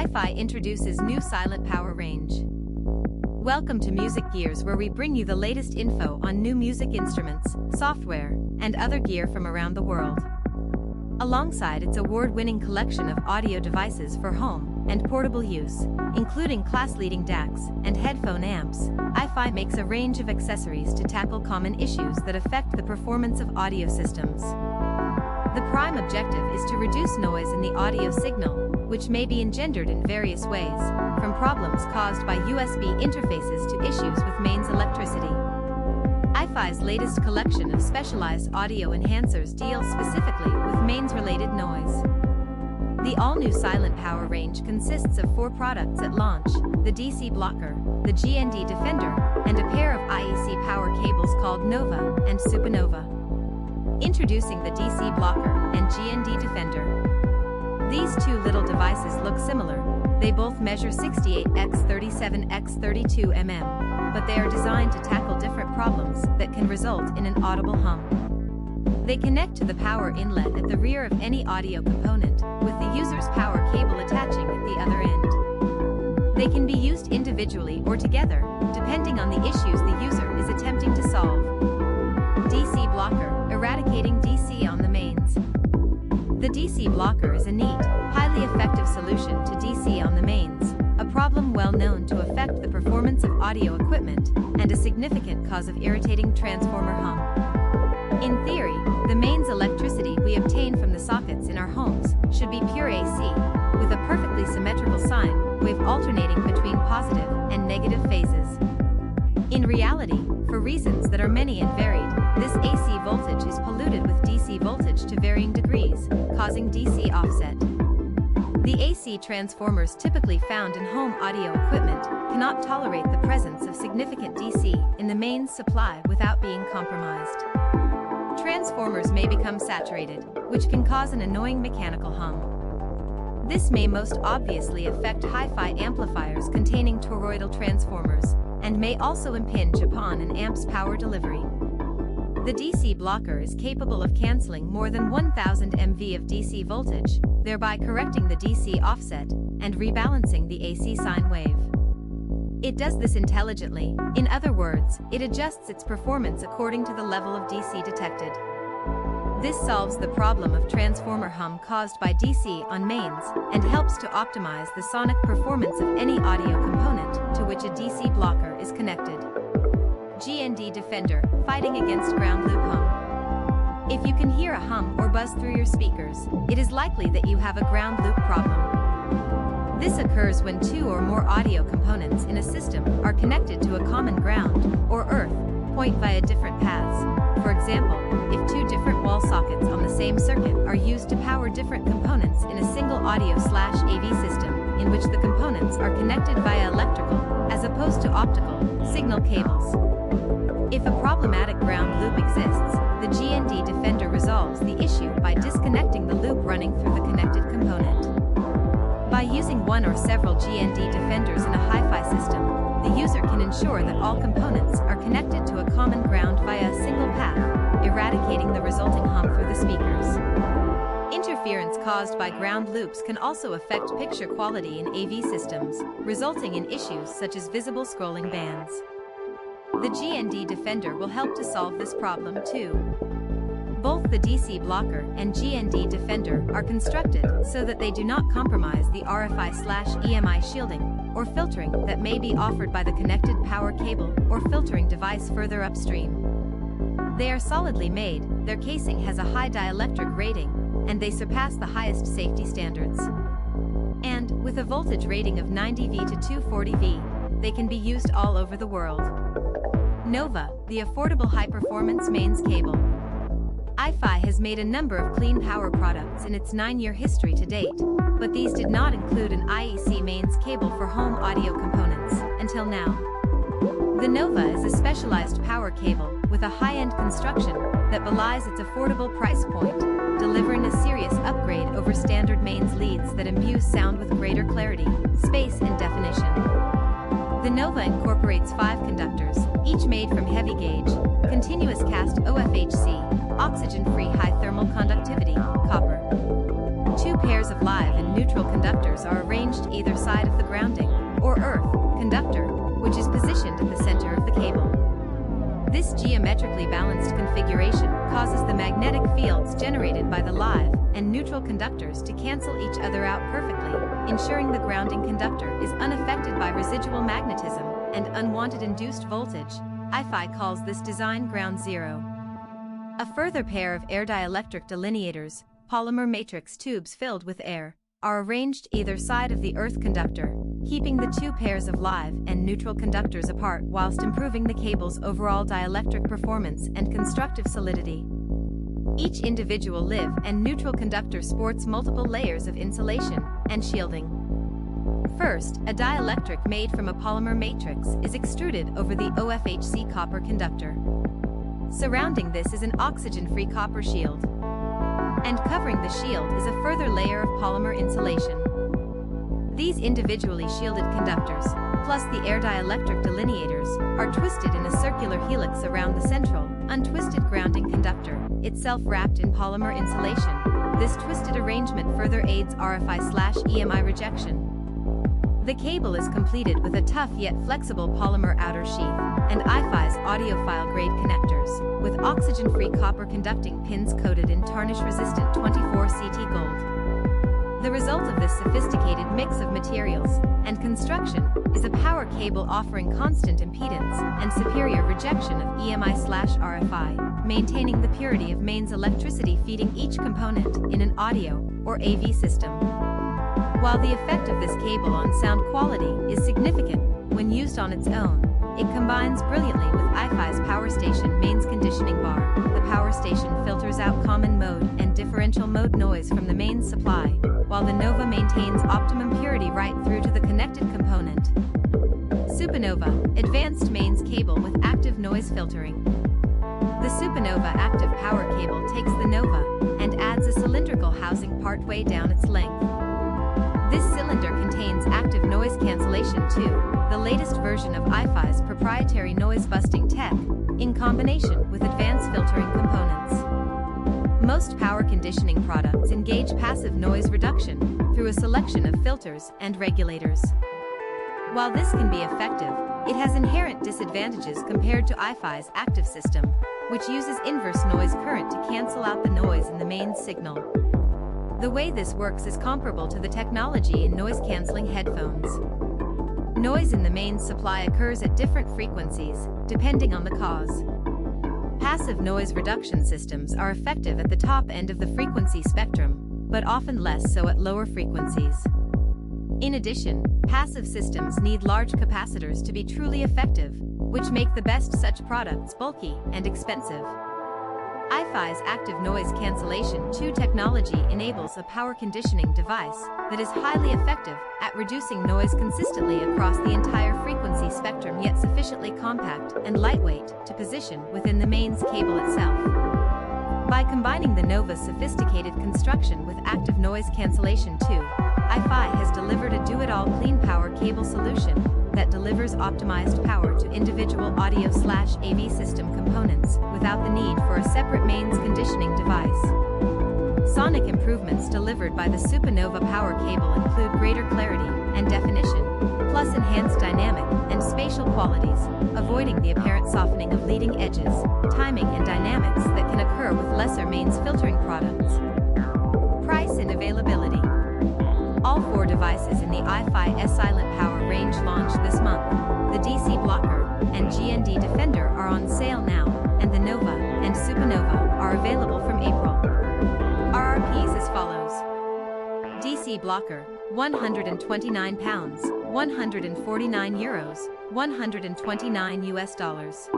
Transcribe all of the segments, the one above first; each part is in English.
iFi introduces new SilentPower range. Welcome to Music Gears, where we bring you the latest info on new music instruments, software, and other gear from around the world. Alongside its award-winning collection of audio devices for home and portable use, including class-leading DACs and headphone amps, iFi makes a range of accessories to tackle common issues that affect the performance of audio systems. The prime objective is to reduce noise in the audio signal, which may be engendered in various ways, from problems caused by USB interfaces to issues with mains electricity. iFi's latest collection of specialized audio enhancers deals specifically with mains-related noise. The all-new SilentPower range consists of 4 products at launch: the DC blocker, the GND Defender, and a pair of IEC power cables called Nova and SupaNova. Introducing the DC blocker and GND Defender. These two little devices look similar. They both measure 68x37x32 mm, but they are designed to tackle different problems that can result in an audible hum. They connect to the power inlet at the rear of any audio component, with the user's power cable attaching at the other end. They can be used individually or together, depending on the issues the user is attempting to solve. DC blocker, eradicating DC on the mains. The DC blocker is a neat, highly effective solution to DC on the mains, a problem well known to affect the performance of audio equipment and a significant cause of irritating transformer hum. In theory, the mains electricity we obtain from the sockets in our homes should be pure AC, with a perfectly symmetrical sine wave alternating between positive and negative phases. In reality, for reasons that are many and varied, this AC voltage is polluted with DC voltage to varying degrees, causing DC offset. The AC transformers typically found in home audio equipment cannot tolerate the presence of significant DC in the mains supply without being compromised. Transformers may become saturated, which can cause an annoying mechanical hum. This may most obviously affect hi-fi amplifiers containing toroidal transformers, and may also impinge upon an amp's power delivery. The DC blocker is capable of canceling more than 1000 MV of DC voltage, thereby correcting the DC offset and rebalancing the AC sine wave. It does this intelligently. In other words, it adjusts its performance according to the level of DC detected. This solves the problem of transformer hum caused by DC on mains and helps to optimize the sonic performance of any audio component to which a DC blocker is connected. GND Defender, fighting against ground loop hum. If you can hear a hum or buzz through your speakers, it is likely that you have a ground loop problem. This occurs when 2 or more audio components in a system are connected to a common ground, or earth, point via different paths. For example, if 2 different wall sockets on the same circuit are used to power different components in a single audio/AV system, in which the components are connected via electrical, as opposed to optical, signal cables. If a problematic ground loop exists, the GND Defender resolves the issue by disconnecting the loop running through the connected component. By using one or several GND Defenders in a hi-fi system, the user can ensure that all components are connected to a common ground via a single path, eradicating the resulting hum through the speakers. Interference caused by ground loops can also affect picture quality in AV systems, resulting in issues such as visible scrolling bands. The GND Defender will help to solve this problem too. Both the DC blocker and GND Defender are constructed so that they do not compromise the RFI/EMI shielding or filtering that may be offered by the connected power cable or filtering device further upstream. They are solidly made, their casing has a high dielectric rating, and they surpass the highest safety standards. And, with a voltage rating of 90V to 240V, they can be used all over the world. Nova, the affordable high-performance mains cable. iFi has made a number of clean power products in its 9-year history to date, but these did not include an IEC mains cable for home audio components, until now. The Nova is a specialized power cable with a high-end construction that belies its affordable price point, delivering a serious upgrade over standard mains leads that imbue sound with greater clarity, space, and definition. The Nova incorporates 5 conductors, each made from heavy gauge, continuous cast OFHC, oxygen-free high thermal conductivity, copper. 2 pairs pairs of live and neutral conductors are arranged either side of the grounding, or earth, conductor, which is positioned at the center of the cable. This geometrically balanced configuration causes the magnetic fields generated by the live and neutral conductors to cancel each other out perfectly, ensuring the grounding conductor is unaffected by residual magnetism and unwanted induced voltage. iFi calls this design ground zero. A further pair of air dielectric delineators, polymer matrix tubes filled with air, are arranged either side of the earth conductor, keeping the two pairs of live and neutral conductors apart whilst improving the cable's overall dielectric performance and constructive solidity. Each individual live and neutral conductor sports multiple layers of insulation and shielding. First, a dielectric made from a polymer matrix is extruded over the OFHC copper conductor. Surrounding this is an oxygen-free copper shield. And covering the shield is a further layer of polymer insulation. These individually shielded conductors, plus the air dielectric delineators, are twisted in a circular helix around the central, untwisted grounding conductor, itself wrapped in polymer insulation. This twisted arrangement further aids RFI/EMI rejection. The cable is completed with a tough yet flexible polymer outer sheath, and iFi's audiophile-grade connectors, with oxygen-free copper conducting pins coated in tarnish-resistant 24 CT gold. The result of this sophisticated mix of materials and construction is a power cable offering constant impedance and superior rejection of EMI/RFI, maintaining the purity of mains electricity feeding each component in an audio or AV system. While the effect of this cable on sound quality is significant when used on its own, it combines brilliantly with iFi's power station mains conditioning bar. The power station filters out common mode and differential mode noise from the mains supply, while the Nova maintains optimum purity right through to the connected component. SupaNova, advanced mains cable with active noise filtering. The SupaNova active power cable takes the Nova and adds a cylindrical housing partway down its length. This cylinder contains active noise cancellation too, the latest version of iFi's proprietary noise-busting tech, in combination with advanced filtering components. Most power conditioning products engage passive noise reduction through a selection of filters and regulators. While this can be effective, it has inherent disadvantages compared to iFi's active system, which uses inverse noise current to cancel out the noise in the mains signal. The way this works is comparable to the technology in noise-canceling headphones. Noise in the mains supply occurs at different frequencies, depending on the cause. Passive noise reduction systems are effective at the top end of the frequency spectrum, but often less so at lower frequencies. In addition, passive systems need large capacitors to be truly effective, which make the best such products bulky and expensive. iFi's active noise cancellation 2 technology enables a power conditioning device that is highly effective at reducing noise consistently across the entire frequency spectrum, yet sufficiently compact and lightweight to position within the mains cable itself. By combining the Nova's sophisticated construction with active noise cancellation 2, iFi has delivered a do-it-all clean power cable solution that delivers optimized power to individual audio/AV system components without the need for a separate mains conditioning device. Sonic improvements delivered by the SupaNova power cable include greater clarity and definition, plus enhanced dynamic and spatial qualities, avoiding the apparent softening of leading edges, timing and dynamics that can occur with lesser mains filtering products. Price and availability. All 4 devices in the iFi SilentPower range launched this month. The DC Blocker and GND Defender are on sale now, and the Nova and SupaNova are available from April. RRPs as follows. DC Blocker, £129, €149, $129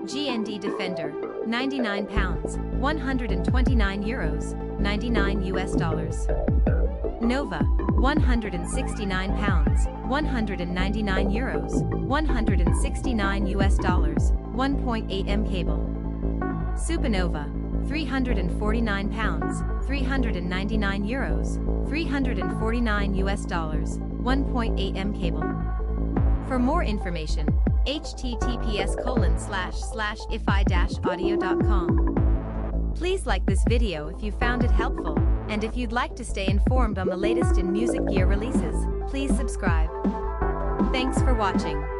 GND Defender, £99, €129, $99 Nova, £169, €199, $169 1.8M cable. SupaNova, £349, €399, $349 1.8M cable. For more information, https://ifi-audio.com. Please like this video if you found it helpful. And if you'd like to stay informed on the latest in music gear releases, please subscribe. Thanks for watching.